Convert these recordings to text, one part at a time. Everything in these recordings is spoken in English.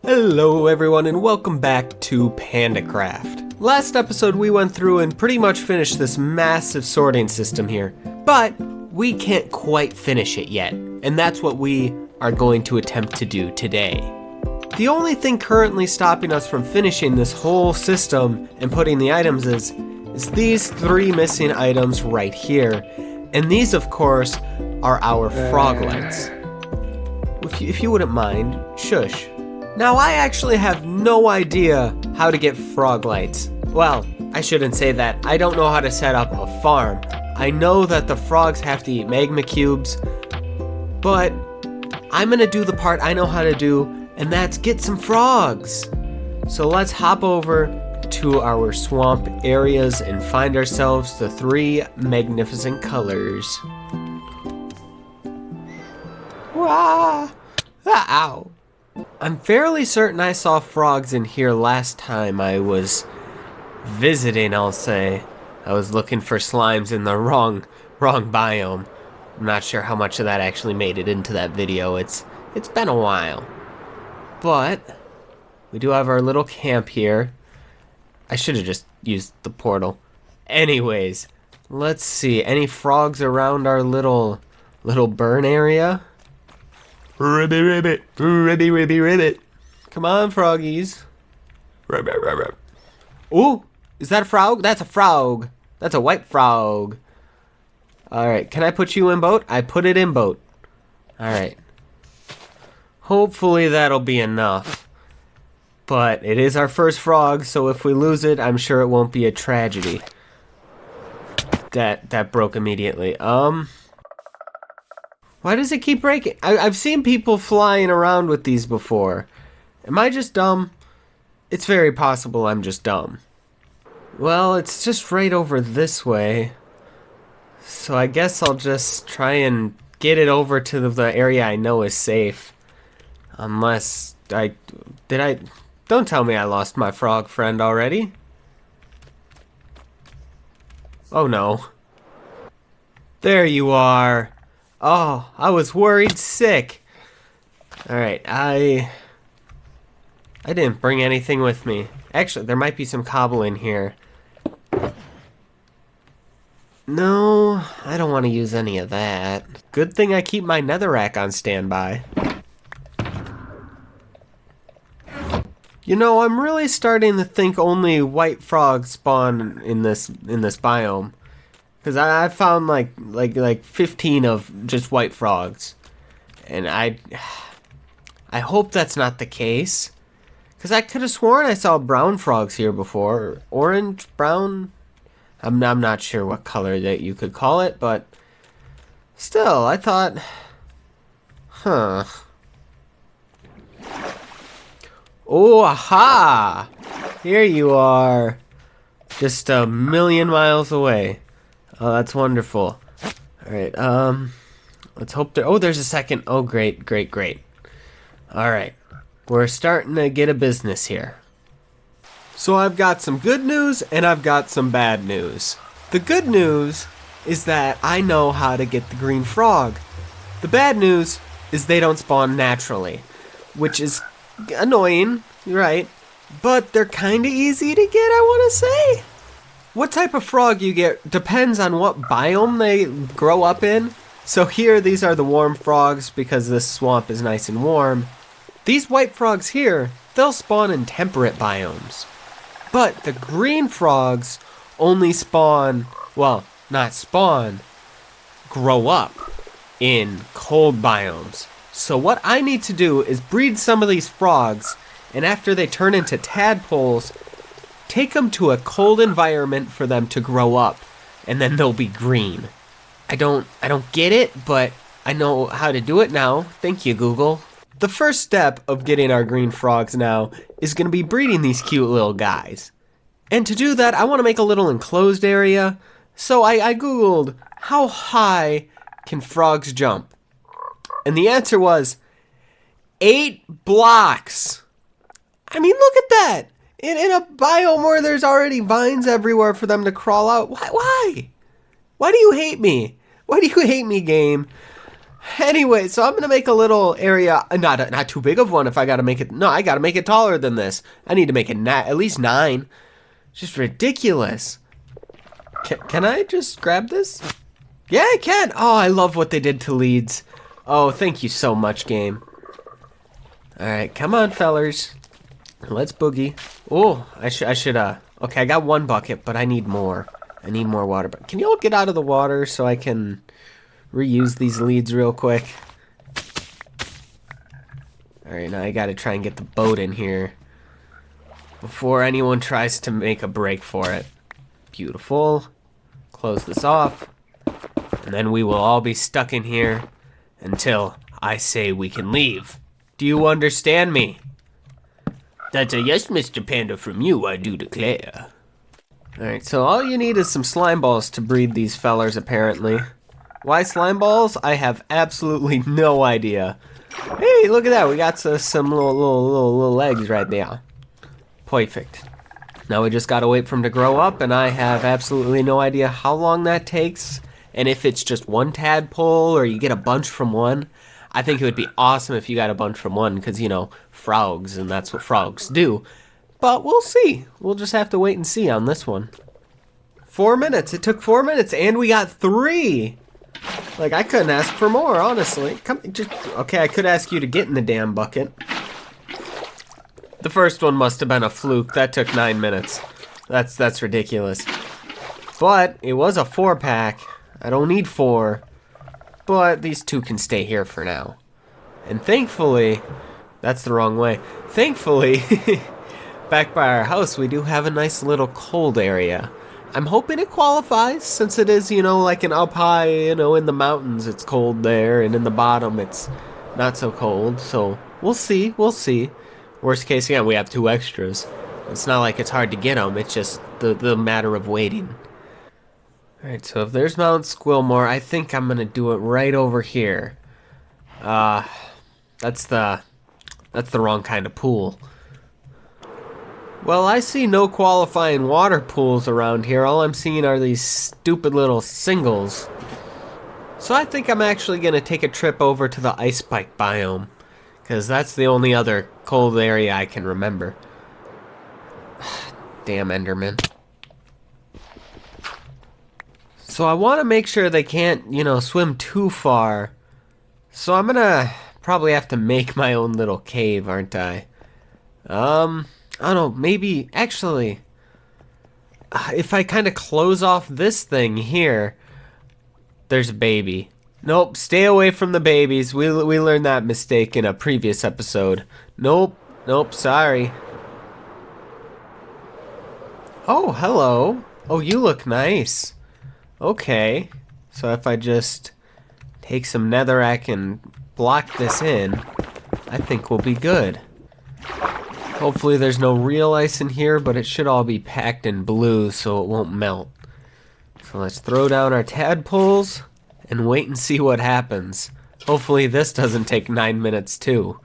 Hello everyone and welcome back to Pandacraft. Last episode we went through and pretty much finished this massive sorting system here, but we can't quite finish it yet, and that's what we are going to attempt to do today. The only thing currently stopping us from finishing this whole system and putting the items is these three missing items right here, and these of course are our frog lights. If you wouldn't mind, shush. Now I actually have no idea how to get frog lights. Well, I shouldn't say that. I don't know how to set up a farm. I know that the frogs have to eat magma cubes, but I'm gonna do the part I know how to do, and that's get some frogs. So let's hop over to our swamp areas and find ourselves the three magnificent colors. Wah! Ow! I'm fairly certain I saw frogs in here last time I was visiting, I'll say. I was looking for slimes in the wrong biome. I'm not sure how much of that actually made it into that video. It's been a while. But we do have our little camp here. I should have just used the portal. Anyways, let's see. Any frogs around our little burn area? Ribbit, ribbit, ribbit, ribbit, ribbit. Come on, froggies. Ribbit, ribbit. Ooh, is that a frog? That's a frog. That's a white frog. Alright, can I put you in boat? I put it in boat. Alright. Hopefully that'll be enough. But it is our first frog, so if we lose it, I'm sure it won't be a tragedy. That broke immediately. Why does it keep breaking? I've seen people flying around with these before. Am I just dumb? It's very possible I'm just dumb. Well, it's just right over this way. So I guess I'll just try and get it over to the area I know is safe. Unless don't tell me I lost my frog friend already. Oh no. There you are. Oh, I was worried sick. Alright, I didn't bring anything with me. Actually, there might be some cobble in here. No, I don't want to use any of that. Good thing I keep my netherrack on standby. You know, I'm really starting to think only white frogs spawn in this biome. Because I found like 15 of just white frogs. And I hope that's not the case. Because I could have sworn I saw brown frogs here before. Orange, brown. I'm not sure what color that you could call it. But still, I thought, huh. Oh, aha! Here you are. Just a million miles away. Oh, that's wonderful. Alright, let's hope there... Oh, there's a second. Oh, great, great, great. Alright, we're starting to get a business here. So I've got some good news and I've got some bad news. The good news is that I know how to get the green frog. The bad news is they don't spawn naturally, which is annoying, right? But they're kind of easy to get, I want to say. What type of frog you get depends on what biome they grow up in. So here, these are the warm frogs because this swamp is nice and warm. These white frogs here, they'll spawn in temperate biomes. But the green frogs only spawn, well, not spawn, grow up in cold biomes. So what I need to do is breed some of these frogs, and after they turn into tadpoles, take them to a cold environment for them to grow up, and then they'll be green. I don't get it, but I know how to do it now. Thank you, Google. The first step of getting our green frogs now is going to be breeding these cute little guys. And to do that, I want to make a little enclosed area. So I Googled, how high can frogs jump? And the answer was 8 blocks. I mean, look at that. In a biome where there's already vines everywhere for them to crawl out. Why? Why do you hate me? Why do you hate me, game? Anyway, so I'm gonna make a little area, not too big of one if I gotta make it. No, I gotta make it taller than this. I need to make it at least 9. Just ridiculous. Can I just grab this? Yeah, I can. Oh, I love what they did to leads. Oh, thank you so much, game. All right, come on, fellers. Let's boogie. Oh, I should. Okay, I got 1 bucket, but I need more. I need more water. But can you all get out of the water so I can reuse these leads real quick? All right, now I gotta try and get the boat in here before anyone tries to make a break for it. Beautiful. Close this off. And then we will all be stuck in here until I say we can leave. Do you understand me? That's a yes, Mr. Panda, from you, I do declare. Alright, so all you need is some slime balls to breed these fellers, apparently. Why slime balls? I have absolutely no idea. Hey, look at that. We got some little legs right there. Perfect. Now we just gotta wait for them to grow up, and I have absolutely no idea how long that takes. And if it's just one tadpole or you get a bunch from one. I think it would be awesome if you got a bunch from one because, you know, frogs, and that's what frogs do. But we'll see. We'll just have to wait and see on this one. 4 minutes. It took 4 minutes, and we got 3. Like, I couldn't ask for more, honestly. Okay, I could ask you to get in the damn bucket. The first one must have been a fluke. That took 9 minutes. That's ridiculous. But it was a 4-pack. I don't need 4. But these 2 can stay here for now. And thankfully, that's the wrong way. Thankfully, back by our house, we do have a nice little cold area. I'm hoping it qualifies since it is, you know, like an up high, you know, in the mountains it's cold there, and in the bottom it's not so cold. So we'll see, we'll see. Worst case, yeah, we have 2 extras. It's not like it's hard to get them, it's just the matter of waiting. Alright, so if there's Mount Squillmore, I think I'm gonna do it right over here. That's the wrong kind of pool. Well, I see no qualifying water pools around here. All I'm seeing are these stupid little singles. So I think I'm actually gonna take a trip over to the ice spike biome, because that's the only other cold area I can remember. Damn Enderman. So I want to make sure they can't, you know, swim too far. So I'm gonna probably have to make my own little cave, aren't I? I don't know, maybe, actually, if I kind of close off this thing here, there's a baby. Nope, stay away from the babies. We learned that mistake in a previous episode. Nope, sorry. Oh, hello. Oh, you look nice. Okay, so if I just take some netherrack and block this in, I think we'll be good. Hopefully there's no real ice in here, but it should all be packed in blue so it won't melt. So let's throw down our tadpoles and wait and see what happens. Hopefully this doesn't take 9 minutes too.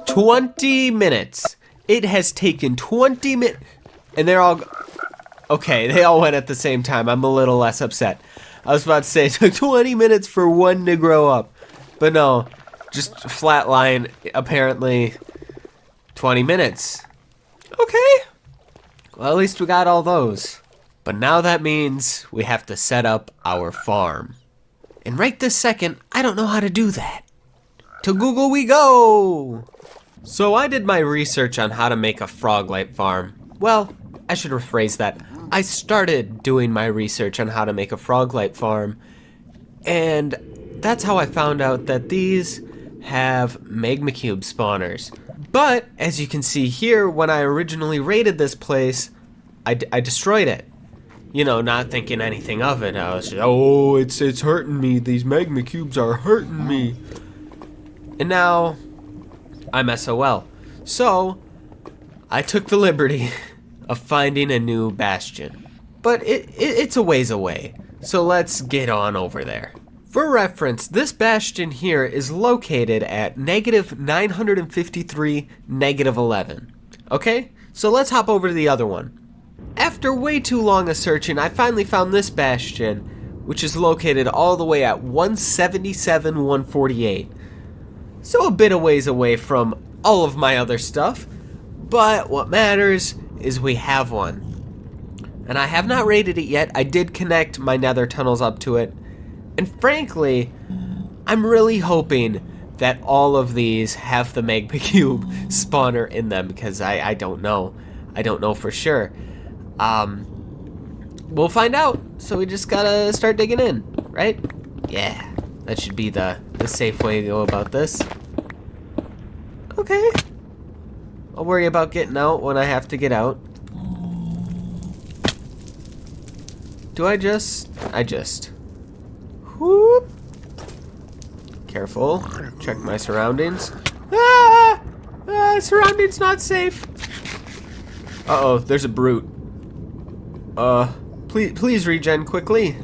$20. It has taken 20 minutes, and they're all okay. They all went at the same time. I'm a little less upset. I was about to say it took 20 minutes for one to grow up, but no, just flat line. Apparently, 20 minutes. Okay. Well, at least we got all those. But now that means we have to set up our farm, and right this second, I don't know how to do that. To Google we go. So I did my research on how to make a frog light farm. Well, I should rephrase that. I started doing my research on how to make a frog light farm, and that's how I found out that these have magma cube spawners. But as you can see here, when I originally raided this place, I destroyed it. You know, not thinking anything of it. I was just, oh, it's hurting me. These magma cubes are hurting me. And now I'm SOL. So I took the liberty of finding a new bastion. But it's a ways away. So let's get on over there. For reference, this bastion here is located at -953, -11. Okay? So let's hop over to the other one. After way too long a searching, I finally found this bastion, which is located all the way at 177, 148. So a bit of ways away from all of my other stuff, but what matters is we have one. And I have not raided it yet. I did connect my nether tunnels up to it. And frankly, I'm really hoping that all of these have the magma cube spawner in them, because I don't know. I don't know for sure. We'll find out. So we just gotta start digging in, right? Yeah, that should be the safe way to go about this. Okay. I'll worry about getting out when I have to get out. Do I just... Whoop. Careful. Check my surroundings. Ah! Surroundings not safe. Uh-oh, there's a brute. Please regen quickly.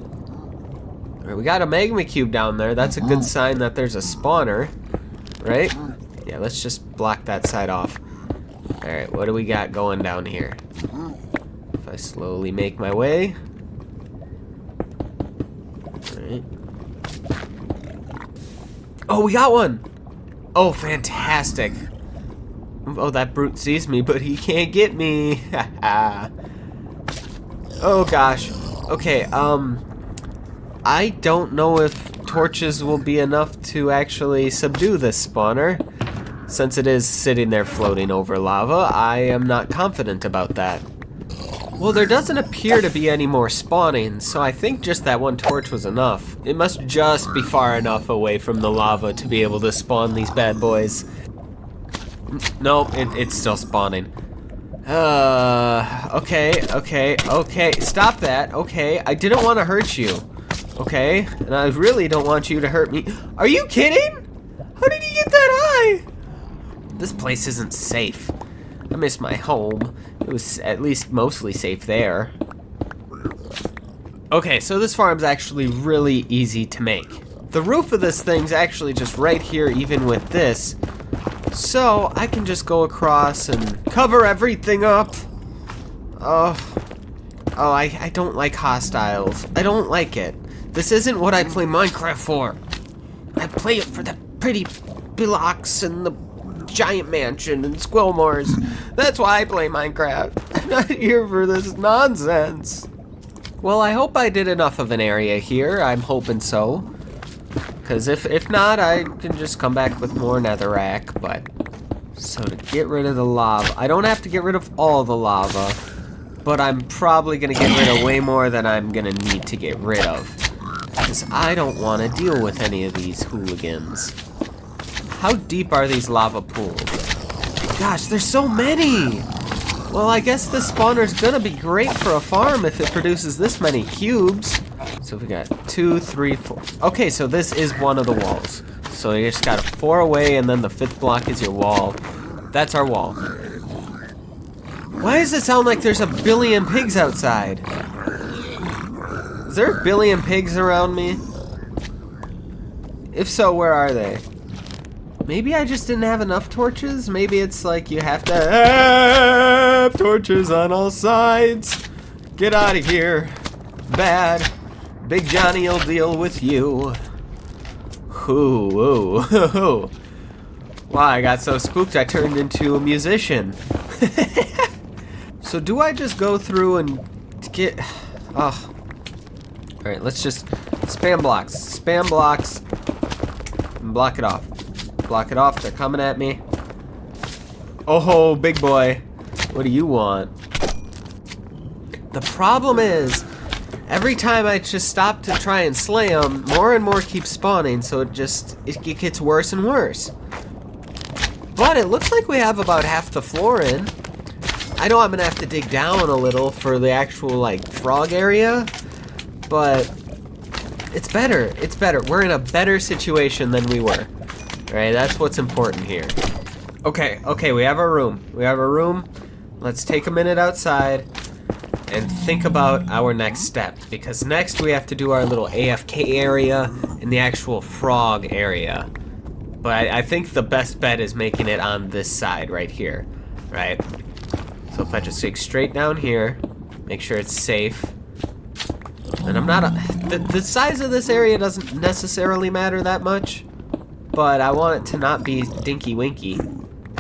Alright, we got a magma cube down there. That's a good sign that there's a spawner. Right? Yeah, let's just block that side off. Alright, what do we got going down here? If I slowly make my way. Alright. Oh, we got one! Oh, fantastic. Oh, that brute sees me, but he can't get me. Oh, gosh. Okay, I don't know if torches will be enough to actually subdue this spawner. Since it is sitting there floating over lava, I am not confident about that. Well, there doesn't appear to be any more spawning, so I think just that one torch was enough. It must just be far enough away from the lava to be able to spawn these bad boys. No, it's still spawning. Okay, stop that, okay? I didn't want to hurt you, okay? And I really don't want you to hurt me. Are you kidding? How did you get that high? This place isn't safe. I miss my home. It was at least mostly safe there. Okay, so this farm's actually really easy to make. The roof of this thing's actually just right here, even with this. So I can just go across and cover everything up. I don't like hostiles. I don't like it. This isn't what I play Minecraft for. I play it for the pretty blocks and the giant mansion and Squillmores. That's why I play Minecraft. I'm not here for this nonsense. Well, I hope I did enough of an area here. I'm hoping so. Because if not, I can just come back with more netherrack. But so to get rid of the lava, I don't have to get rid of all the lava, but I'm probably gonna get rid of way more than I'm gonna need to get rid of, because I don't want to deal with any of these hooligans. How deep are these lava pools? Gosh, there's so many! Well, I guess this spawner's gonna be great for a farm if it produces this many cubes. So we got 2, 3, 4. Okay, so this is one of the walls. So you just got a 4 away, and then the 5th block is your wall. That's our wall. Why does it sound like there's a billion pigs outside? Is there a billion pigs around me? If so, where are they? Maybe I just didn't have enough torches? Maybe it's like you have to have torches on all sides. Get out of here. Bad. Big Johnny will deal with you. Ooh. Wow, I got so spooked I turned into a musician. So do I just go through and get... Oh. Alright, let's just spam blocks. Spam blocks. And block it off. Block it off. They're coming at me. Oh, big boy. What do you want? The problem is, every time I just stop to try and slay them, more and more keep spawning, so it gets worse and worse. But it looks like we have about half the floor in. I know I'm gonna have to dig down a little for the actual, like, frog area, but it's better. It's better. We're in a better situation than we were. Alright, that's what's important here. Okay, we have our room. Let's take a minute outside and think about our next step, because next we have to do our little AFK area in the actual frog area. But I think the best bet is making it on this side right here, right? So if I just dig straight down here, make sure it's safe. And I'm not... the size of this area doesn't necessarily matter that much, but I want it to not be dinky winky.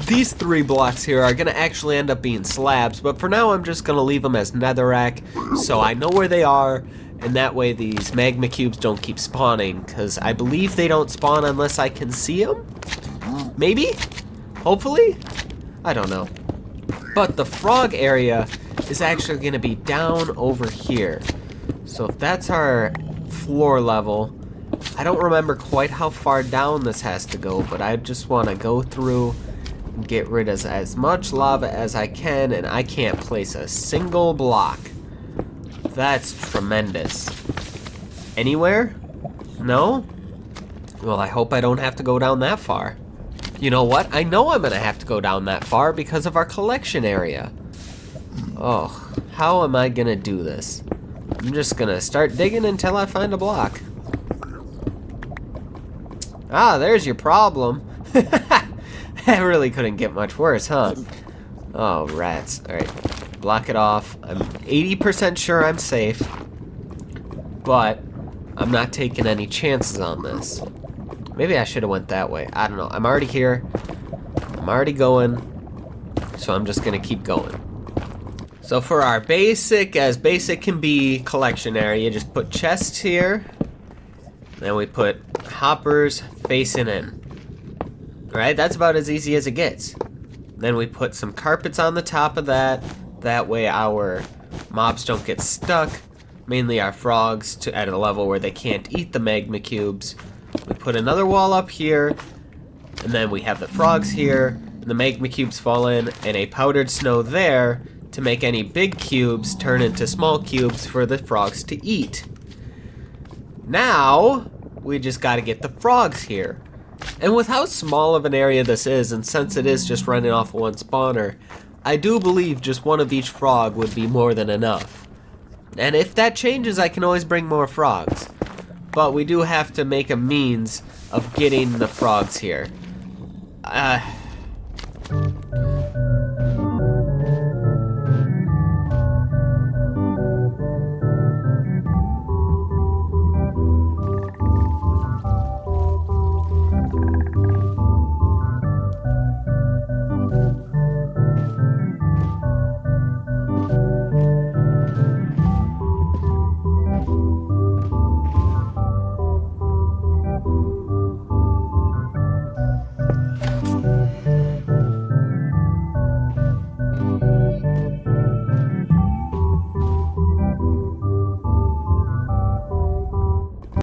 These 3 blocks here are going to actually end up being slabs, but for now I'm just going to leave them as netherrack so I know where they are, and that way these magma cubes don't keep spawning, because I believe they don't spawn unless I can see them? Maybe? Hopefully? I don't know. But the frog area is actually going to be down over here. So if that's our floor level, I don't remember quite how far down this has to go, but I just want to go through and get rid of as much lava as I can, and I can't place a single block. That's tremendous. Anywhere? No? Well, I hope I don't have to go down that far. You know what? I know I'm going to have to go down that far because of our collection area. Oh, how am I going to do this? I'm just going to start digging until I find a block. Ah, there's your problem. That really couldn't get much worse, huh? Oh, rats. Alright, block it off. I'm 80% sure I'm safe, but I'm not taking any chances on this. Maybe I should have went that way. I don't know. I'm already here. I'm already going, so I'm just going to keep going. So for our basic, as basic can be, collection area, just put chests here. Then we put hoppers facing in. Alright, that's about as easy as it gets. Then we put some carpets on the top of that. That way our mobs don't get stuck. Mainly our frogs at a level where they can't eat the magma cubes. We put another wall up here. And then we have the frogs here. And the magma cubes fall in. And a powdered snow there to make any big cubes turn into small cubes for the frogs to eat. Now, we just gotta get the frogs here. And with how small of an area this is, and since it is just running off of one spawner, I do believe just one of each frog would be more than enough. And if that changes, I can always bring more frogs. But we do have to make a means of getting the frogs here.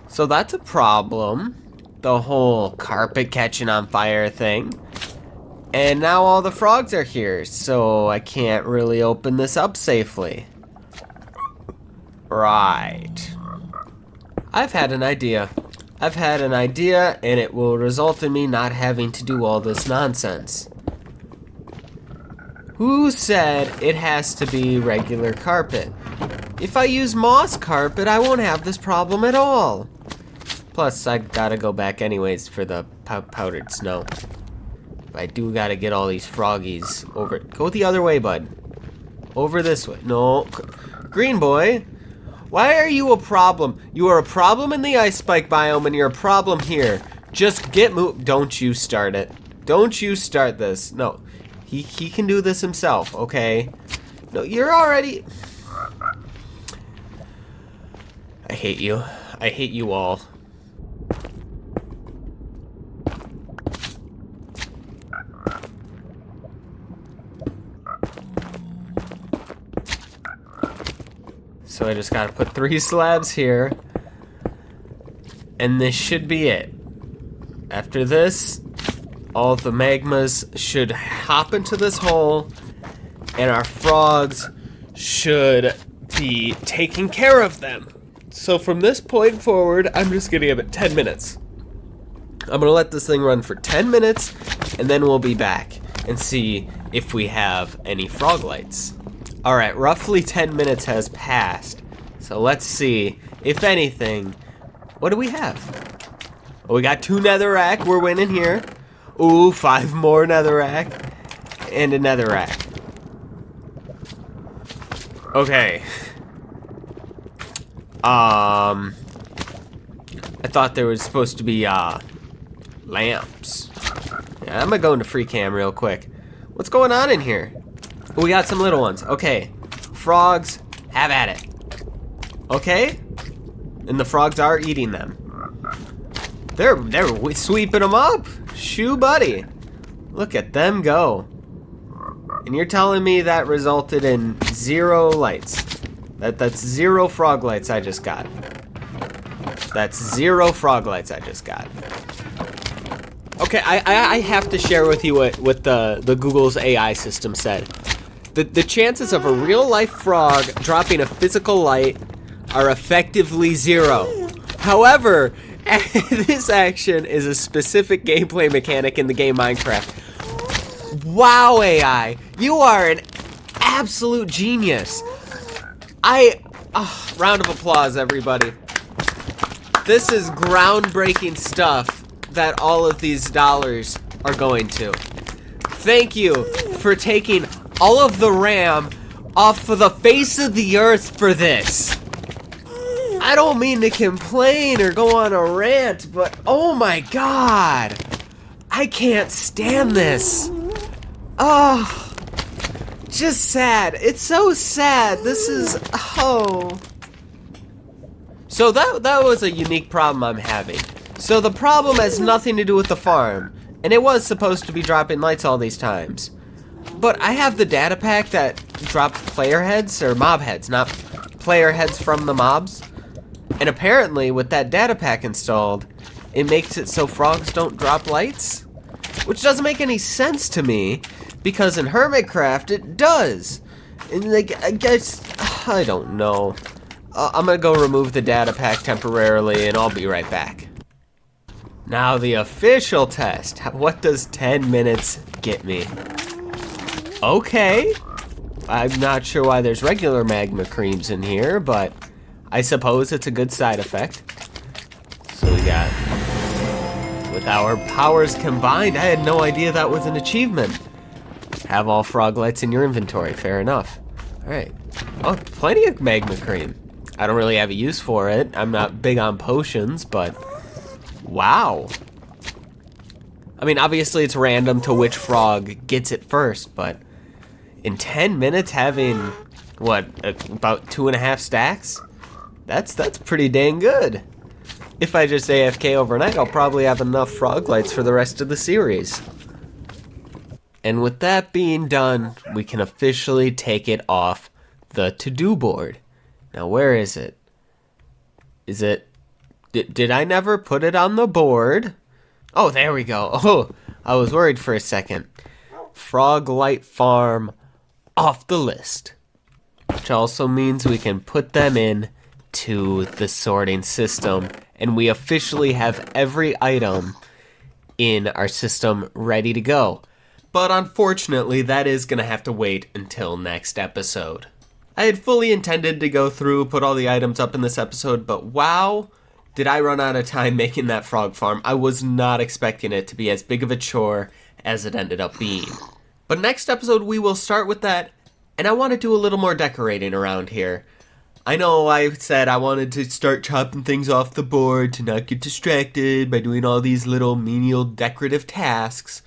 So that's a problem, the whole carpet catching on fire thing. And now all the frogs are here, so I can't really open this up safely. Right. I've had an idea. And it will result in me not having to do all this nonsense. Who said it has to be regular carpet? If I use moss carpet, I won't have this problem at all. Plus, I gotta go back anyways for the powdered snow. I do gotta get all these froggies over. Go the other way, bud. Over this way. No. Green boy, why are you a problem? You are a problem in the ice spike biome, and you're a problem here. Just get moved. Don't you start it. Don't you start this. No. He can do this himself, okay? No, you're already... I hate you. I hate you all. So I just gotta put 3 slabs here. And this should be it. After this, all of the magmas should hop into this hole, and our frogs should be taking care of them. So from this point forward, I'm just gonna give it 10 minutes. I'm gonna let this thing run for 10 minutes, and then we'll be back and see if we have any frog lights. Alright, roughly 10 minutes has passed. So let's see, if anything, what do we have? Oh, we got 2 netherrack. We're winning here. Ooh, 5 more netherrack. And a netherrack. Okay. I thought there was supposed to be, lamps. Yeah, I'm gonna go into free cam real quick. What's going on in here? We got some little ones. Okay. Frogs, have at it. Okay? And the frogs are eating them. They're sweeping them up. Shoo, buddy. Look at them go. And you're telling me that resulted in 0 lights. That's 0 frog lights I just got. That's 0 frog lights I just got. Okay, I have to share with you what the Google's AI system said. The chances of a real life frog dropping a physical light are effectively 0. However, this action is a specific gameplay mechanic in the game Minecraft. Wow, AI, you are an absolute genius. Round of applause, everybody. This is groundbreaking stuff that all of these dollars are going to. Thank you for taking all of the RAM off of the face of the earth for this. I don't mean to complain or go on a rant, but oh my god. I can't stand this. Oh, just sad. It's so sad. This is, oh. So that was a unique problem I'm having. So the problem has nothing to do with the farm, and it was supposed to be dropping lights all these times. But I have the data pack that dropped player heads, or mob heads, not player heads from the mobs. And apparently with that data pack installed, it makes it so frogs don't drop lights. Which doesn't make any sense to me, because in Hermitcraft it does. And like, I guess, I don't know. I'm gonna go remove the data pack temporarily and I'll be right back. Now the official test. What does 10 minutes get me? Okay. I'm not sure why there's regular magma creams in here, but I suppose it's a good side effect. So we got, with our powers combined, I had no idea that was an achievement. Have all frog lights in your inventory, fair enough. Alright. Oh, plenty of magma cream. I don't really have a use for it. I'm not big on potions, but wow. I mean, obviously it's random to which frog gets it first, but in 10 minutes having, what, about 2.5 stacks? That's pretty dang good. If I just AFK overnight, I'll probably have enough frog lights for the rest of the series. And with that being done, we can officially take it off the to-do board. Now, where is it? Is it... Did I never put it on the board? Oh, there we go. Oh, I was worried for a second. Frog Light Farm off the list. Which also means we can put them in to the sorting system. And we officially have every item in our system ready to go. But unfortunately, that is going to have to wait until next episode. I had fully intended to go through, put all the items up in this episode, but wow, did I run out of time making that frog farm. I was not expecting it to be as big of a chore as it ended up being. But next episode, we will start with that, and I want to do a little more decorating around here. I know I said I wanted to start chopping things off the board to not get distracted by doing all these little menial decorative tasks,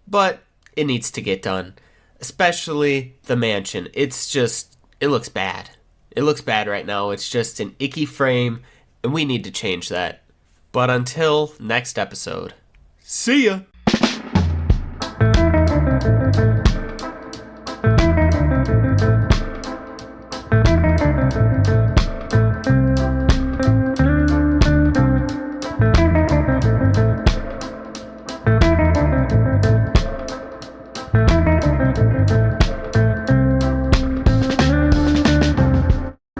but it needs to get done. Especially the mansion. It's just, it looks bad. It looks bad right now. It's just an icky frame, and we need to change that. But until next episode, see ya!